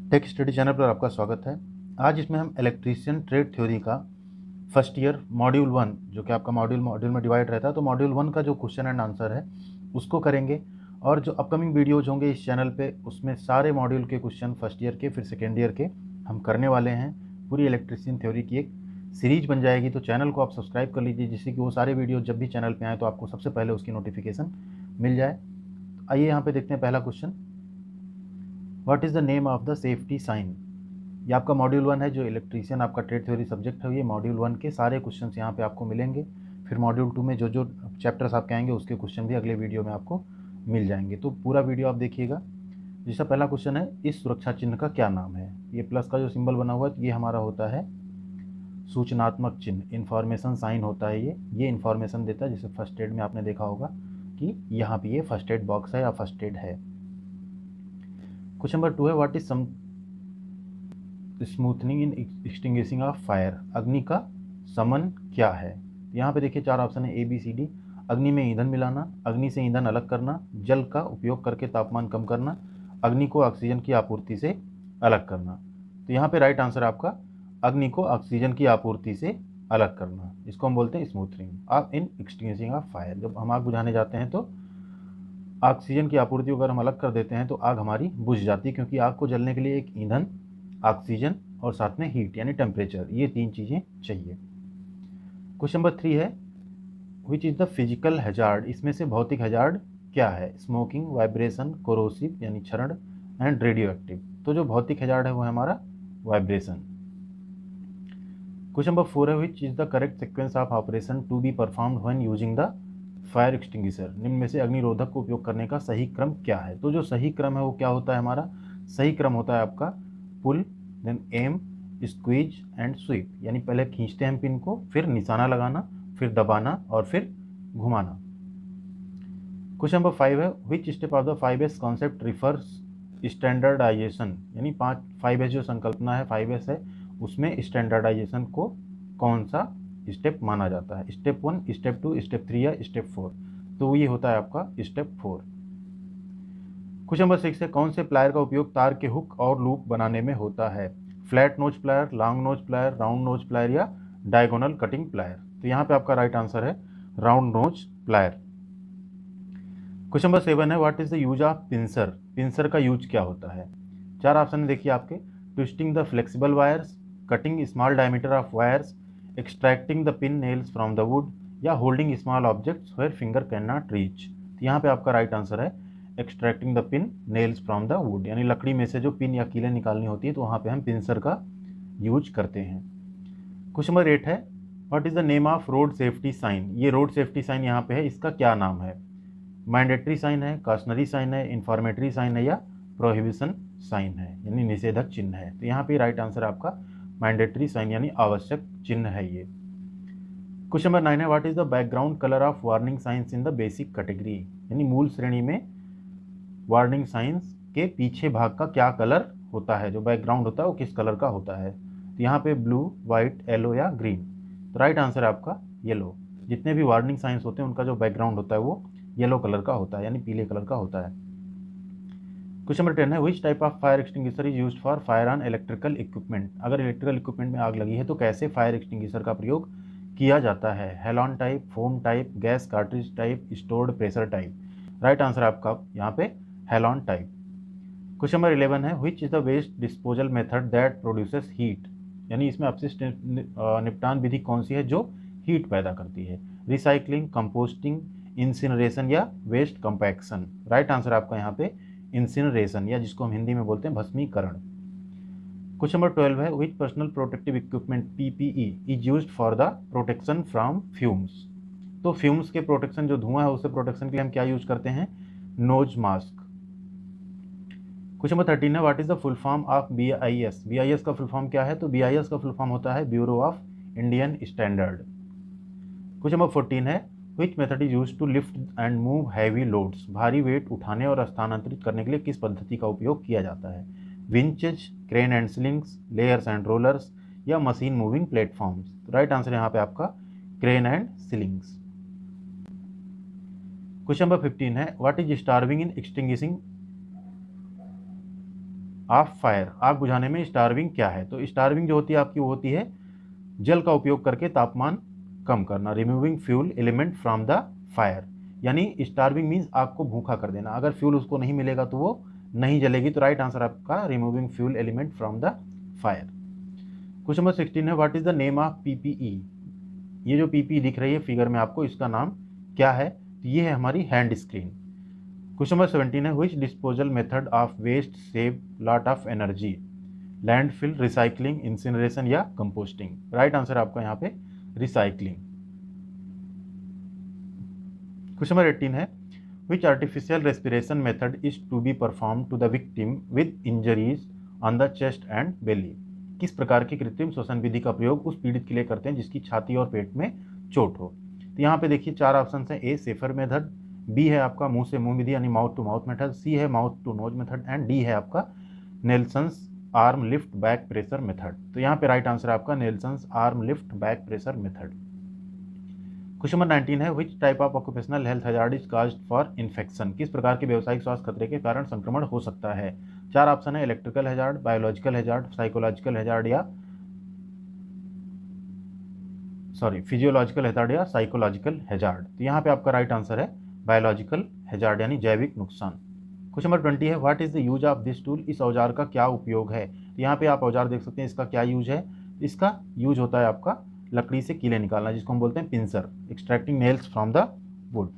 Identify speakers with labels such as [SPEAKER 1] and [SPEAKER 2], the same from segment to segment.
[SPEAKER 1] Tech study channel पर आपका स्वागत है। आज इसमें हम इलेक्ट्रीशियन ट्रेड थ्योरी का फर्स्ट ईयर मॉड्यूल 1, जो कि आपका मॉड्यूल में डिवाइड रहता है, तो मॉड्यूल 1 का जो क्वेश्चन एंड आंसर है उसको करेंगे। और जो अपकमिंग वीडियोज होंगे इस चैनल पे, उसमें सारे मॉड्यूल के क्वेश्चन फर्स्ट ईयर के फिर सेकेंड ईयर के हम करने वाले हैं। पूरी इलेक्ट्रीशियन थ्योरी की एक सीरीज बन जाएगी, तो चैनल को आप सब्सक्राइब कर लीजिए, जिससे कि वो सारे वीडियो जब भी चैनल पर आए तो आपको सबसे पहले उसकी नोटिफिकेशन मिल जाए। आइए यहाँ पे देखते हैं पहला question. What is the name of the safety sign. ये आपका मॉड्यूल 1 है, जो इलेक्ट्रीशियन आपका ट्रेड थ्योरी सब्जेक्ट है। ये मॉड्यूल 1 के सारे क्वेश्चंस यहाँ पे आपको मिलेंगे। फिर मॉड्यूल 2 में जो जो चैप्टर्स आपके आएंगे उसके क्वेश्चन भी अगले वीडियो में आपको मिल जाएंगे, तो पूरा वीडियो आप देखिएगा। जिसका पहला क्वेश्चन है, इस सुरक्षा चिन्ह का क्या नाम है। ये प्लस का जो सिंबल बना हुआ है ये हमारा होता है सूचनात्मक चिन्ह, इन्फॉर्मेशन साइन होता है। ये इन्फॉर्मेशन देता है, जैसे फर्स्ट एड में आपने देखा होगा कि यहाँ पे ये फर्स्ट एड बॉक्स है या फर्स्ट एड है। क्वेश्चन नंबर 2 है, what is smoothening in extinguishing of fire. अग्नि का समन क्या है। यहाँ पे देखिए 4 ऑप्शन है, ABCD। अग्नि में ईंधन मिलाना, अग्नि से ईंधन अलग करना, जल का उपयोग करके तापमान कम करना, अग्नि को ऑक्सीजन की आपूर्ति से अलग करना। तो यहाँ पे राइट आंसर आपका अग्नि को ऑक्सीजन की आपूर्ति से अलग करना, इसको हम बोलते हैं स्मूथनिंग आप इन एक्सटिंग्विशिंग ऑफ फायर। जब हम आग बुझाने जाते हैं तो ऑक्सीजन की आपूर्ति अगर हम अलग कर देते हैं तो आग हमारी बुझ जाती है, क्योंकि आग को जलने के लिए एक ईंधन, ऑक्सीजन और साथ में हीट यानी टेम्परेचर, ये 3 चीज़ें चाहिए। क्वेश्चन नंबर 3 है, which is the physical hazard. इसमें से भौतिक हैजार्ड क्या है। स्मोकिंग, वाइब्रेशन, कोरोसिव यानी क्षरण एंड रेडियो एक्टिव। तो जो भौतिक हैजार्ड है वो है हमारा वाइब्रेशन। क्वेश्चन नंबर 4 है, which is the correct sequence of operation to be performed when using the fire extinguisher. निम्न में से अग्निरोधक को उपयोग करने का सही क्रम क्या है। तो जो सही क्रम है वो क्या होता है, हमारा सही क्रम होता है आपका pull, then aim, squeeze and sweep. यानी पहले खींचते हैं हम पिन को, फिर निशाना लगाना, फिर दबाना और फिर घुमाना। क्वेश्चन नंबर 5 है, which step of the 5S concept refers standardization. यानी 5S जो संकल्पना है 5S है, उसमें स्टैंडर्डाइजेशन को कौन सा स्टेप माना जाता है। स्टेप 1, स्टेप 2, स्टेप 3 या स्टेप 4। तो ये होता है आपका स्टेप 4। क्वेश्चन नंबर 6 है, कौन से प्लायर का उपयोग तार के हुक और लूप बनाने में होता है। Flat notch plier, long notch plier, round notch plier या डायगोनल कटिंग प्लायर। तो यहाँ पे आपका राइट आंसर है round notch plier. Question number 7 है, what is the use of pincer. Pincer का यूज क्या होता है। 4 ऑप्शन देखिए आपके, twisting the flexible wires, cutting small diameter of wires, extracting the pin nails from the wood या holding small objects where finger can not reach. तो यहाँ पे आपका राइट आंसर है extracting the pin nails from the would, यानी लकड़ी में से जो पिन या कीलें निकालनी होती है तो वहाँ पे हम पिंसर का यूज करते हैं। क्वेश्चन नंबर 8 है, what is the name of road safety sign. ये रोड सेफ्टी साइन यहाँ पे है, इसका क्या नाम है। मैंडेटरी साइन है, कॉशनरी साइन है, इन्फॉर्मेटरी साइन है या प्रोहिबिशन साइन है, यानी निषेधक चिन्ह है। तो यहाँ पे राइट आंसर आपका मैंडेटरी साइन यानी आवश्यक चिन्ह है ये। क्वेश्चन नंबर 9 है, what is the background colour of warning science in the basic category. यानी मूल श्रेणी में वार्निंग साइंस के पीछे भाग का क्या कलर होता है, जो बैकग्राउंड होता है वो किस कलर का होता है। तो यहाँ पे ब्लू, व्हाइट, येलो या ग्रीन। तो राइट आंसर है आपका येलो। जितने भी वार्निंग साइंस होते हैं उनका जो बैकग्राउंड होता है वो येलो कलर का होता है, यानी पीले कलर का होता है। क्वेश्चन नंबर 10 है, which type of fire extinguisher is used for fire on electrical equipment. अगर इलेक्ट्रिकल इक्विपमेंट में आग लगी है तो कैसे फायर एक्सटिंग्विशर का प्रयोग किया जाता है। Halon type, foam type, gas cartridge type, stored pressure type. Right answer आपका यहाँ पे हेलॉन टाइप। क्वेश्चन नंबर 11 है, which is the waste disposal method that produces heat. यानी इसमें अपशिष्ट निपटान विधि कौन सी है जो हीट पैदा करती है। रिसाइकलिंग, कंपोस्टिंग, इंसिनरेशन या वेस्ट कंपैक्शन। राइट आंसर आपका यहाँ पे इंसिनरेशन, या जिसको हम हिंदी में बोलते हैं भस्मीकरण। क्वेश्चन नंबर 12 है, which personal protective equipment PPE is used for the protection from fumes. तो फ्यूम्स के प्रोटेक्शन, जो धुआं है उससे प्रोटेक्शन के लिए हम क्या यूज करते हैं, नोज मास्क। क्वेश्चन नंबर 13 है, what is the full form of BIS। BIS का फुल फॉर्म क्या है। तो BIS का फुल फॉर्म होता है bureau of Indian standard. Question number 14 है, which method is use to lift and move heavy loads. भारी वेट उठाने और स्थानांतरित करने के लिए किस पद्धति का उपयोग किया जाता है। Winches, crane and slings, layers and rollers या machine moving platforms. Right answer यहाँ पे आपका crane and slings. Question number 15 है, what is starving in extinguishing of fire, आग बुझाने में स्टार्विंग क्या है? तो स्टार्विंग जो होती है आपकी वो होती है जल का उपयोग करके तापमान कम करना, removing fuel element from the fire. यानी स्टार्विंग मीन्स आग को भूखा कर देना, अगर फ्यूल उसको नहीं मिलेगा तो वो नहीं जलेगी। तो राइट आंसर आपका removing fuel element from the fire. Question number 16 है, what is the name of PPE? ये जो पीपीई दिख रही है फिगर में आपको, इसका नाम क्या है? तो ये है हमारी हैंड स्क्रीन। क्वेश्चन नंबर 17 है, which disposal method of waste save lot of energy? Landfill, recycling, incineration या कंपोस्टिंग? राइट आंसर आपका यहाँ पे रिसाइकलिंग। क्वेश्चन नंबर 18 है, which artificial respiration method is to be perform to the victim with injuries on the chest and belly? किस प्रकार की कृत्रिम श्वसन विधि का प्रयोग उस पीड़ित के लिए करते हैं जिसकी छाती और पेट में चोट हो? तो यहाँ पे देखिए 4 ऑप्शन है। ए सेफर मेथड, बी है आपका मुंह से मुंह विधि यानी mouth to mouth method, C है mouth to nose method and D है आपका Nelson's arm lift back pressure method. तो यहाँ पे राइट आंसर आपका Nelson's arm lift back pressure method. Question number 19 है, which type of occupational health hazard is caused for infection? किस प्रकार के व्यावसायिक स्वास्थ्य खतरे के कारण संक्रमण हो सकता है? 4 ऑप्शन है, electrical hazard, biological hazard, psychological hazard या फिजियोलॉजिकल हैजार्ड या साइकोलॉजिकल हैजार्ड। तो यहाँ पे आपका राइट आंसर है बायोलॉजिकल हैजार्ड यानी जैविक नुकसान। क्वेश्चन नंबर 20 है, what is the use of this tool? इस औजार का क्या उपयोग है? तो यहाँ पे आप औजार देख सकते हैं, इसका क्या यूज है? इसका यूज होता है आपका लकड़ी से कीले निकालना, जिसको हम बोलते हैं pincer, extracting nails from the would.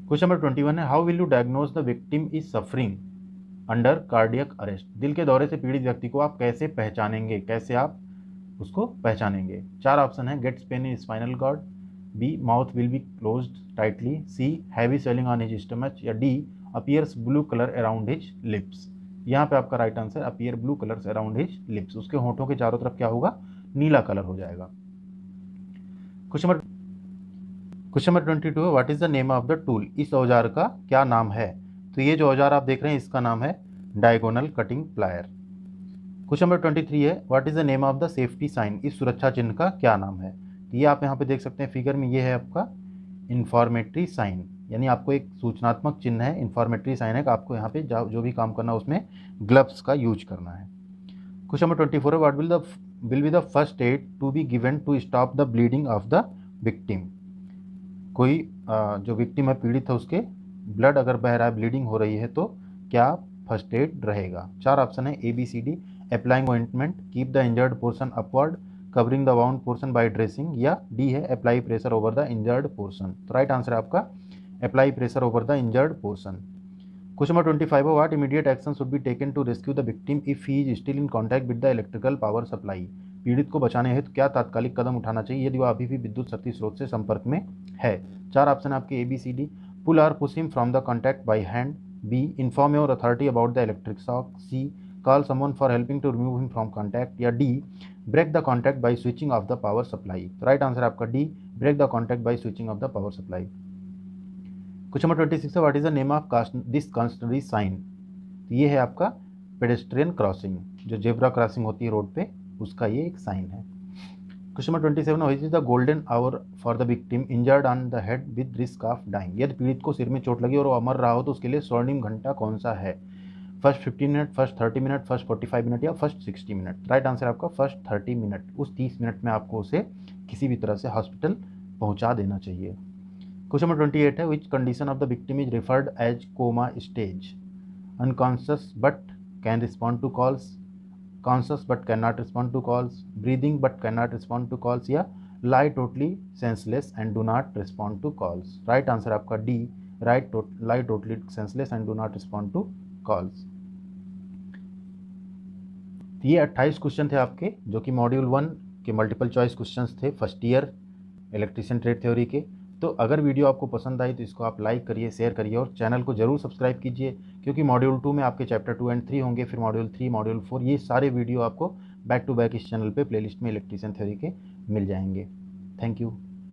[SPEAKER 1] Question number 21 है, how will you diagnose the victim is suffering under cardiac arrest? दिल के दौरे से पीड़ित व्यक्ति को आप कैसे पहचानेंगे, कैसे आप उसको पहचानेंगे? 4 ऑप्शन है, gets pain in spinal cord, B mouth will be closed tightly, C heavy swelling on his stomach या D appears blue colour around his lips. यहाँ पे आपका right answer appear blue colours around his lips, उसके होठों के चारों तरफ क्या होगा? नीला कलर हो जाएगा। क्वेश्चन नंबर 22 है, what is the name of the tool? इस औजार का क्या नाम है? तो ये जो औजार आप देख रहे हैं इसका नाम है diagonal cutting plier. Question number 23 है, what is the name of the safety sign? इस सुरक्षा चिन्ह का क्या नाम है? तो ये आप यहाँ पे देख सकते हैं फिगर में, ये है आपका इंफॉर्मेटरी साइन, यानी आपको एक सूचनात्मक चिन्ह है, इंफॉर्मेटरी साइन है कि आपको यहाँ पे जो भी काम करना है उसमें ग्लव्स का यूज करना है। क्वेश्चन नंबर 24 है, what will be the first aid to be given to stop the bleeding of the victim? कोई जो विक्टिम है, पीड़ित है, उसके ब्लड अगर बह रहा है, ब्लीडिंग हो रही है, तो क्या फर्स्ट एड रहेगा? 4 ऑप्शन है, A B C D, applying ointment, keep the injured portion upward, covering the wound portion by dressing या डी है apply pressure over the injured portion. तो राइट आंसर है आपका apply pressure over the injured portion. Question number 25 है, what immediate action should be taken to rescue the victim if he is still in contact with the electrical power supply? पीड़ित को बचाने हेतु क्या तात्कालिक कदम उठाना चाहिए यदि वह अभी भी विद्युत शक्ति स्रोत से संपर्क में है? 4 ऑप्शन आपके, ए बी सी डी, पुल और push him from the contact by hand, B inform your authority about the electric shock, C call someone for helping to remove him from contact या D break the contact by switching off the power supply. Right answer आपका D break the contact by switching off the power supply. Question number 26 है, what is the name of this cautionary sign? ये है आपका pedestrian crossing, जो zebra crossing होती है road पे, उसका ये एक साइन है। Question number 27, which is the golden hour for the victim injured on the head with risk of dying? यदि पीड़ित को सिर में चोट लगी और वो मर रहा हो तो उसके लिए स्वर्णिम घंटा कौन सा है? First 15 minute, first 30 minute, first 45 minute या फर्स्ट 60 मिनट? राइट आंसर आपका फर्स्ट 30 मिनट। उस 30 मिनट में आपको उसे किसी भी तरह से हॉस्पिटल पहुंचा देना चाहिए। क्वेश्चन नंबर 28 है, which condition of the victim is referred as coma stage? Unconscious but can respond to calls, conscious but can not respond to calls, breathing but can not respond to calls या lie totally senseless and do not respond to calls? Right answer आपका D lie totally senseless and do not respond to calls. ये 28 question थे आपके, जो कि module 1 के multiple choice questions थे, first year electrician trade theory के। तो अगर वीडियो आपको पसंद आई तो इसको आप लाइक करिए, शेयर करिए और चैनल को जरूर सब्सक्राइब कीजिए, क्योंकि मॉड्यूल 2 में आपके चैप्टर 2 एंड 3 होंगे, फिर मॉड्यूल 3, मॉड्यूल 4, ये सारे वीडियो आपको बैक टू बैक इस चैनल पे प्लेलिस्ट में इलेक्ट्रिशियन थ्योरी के मिल जाएंगे। Thank you.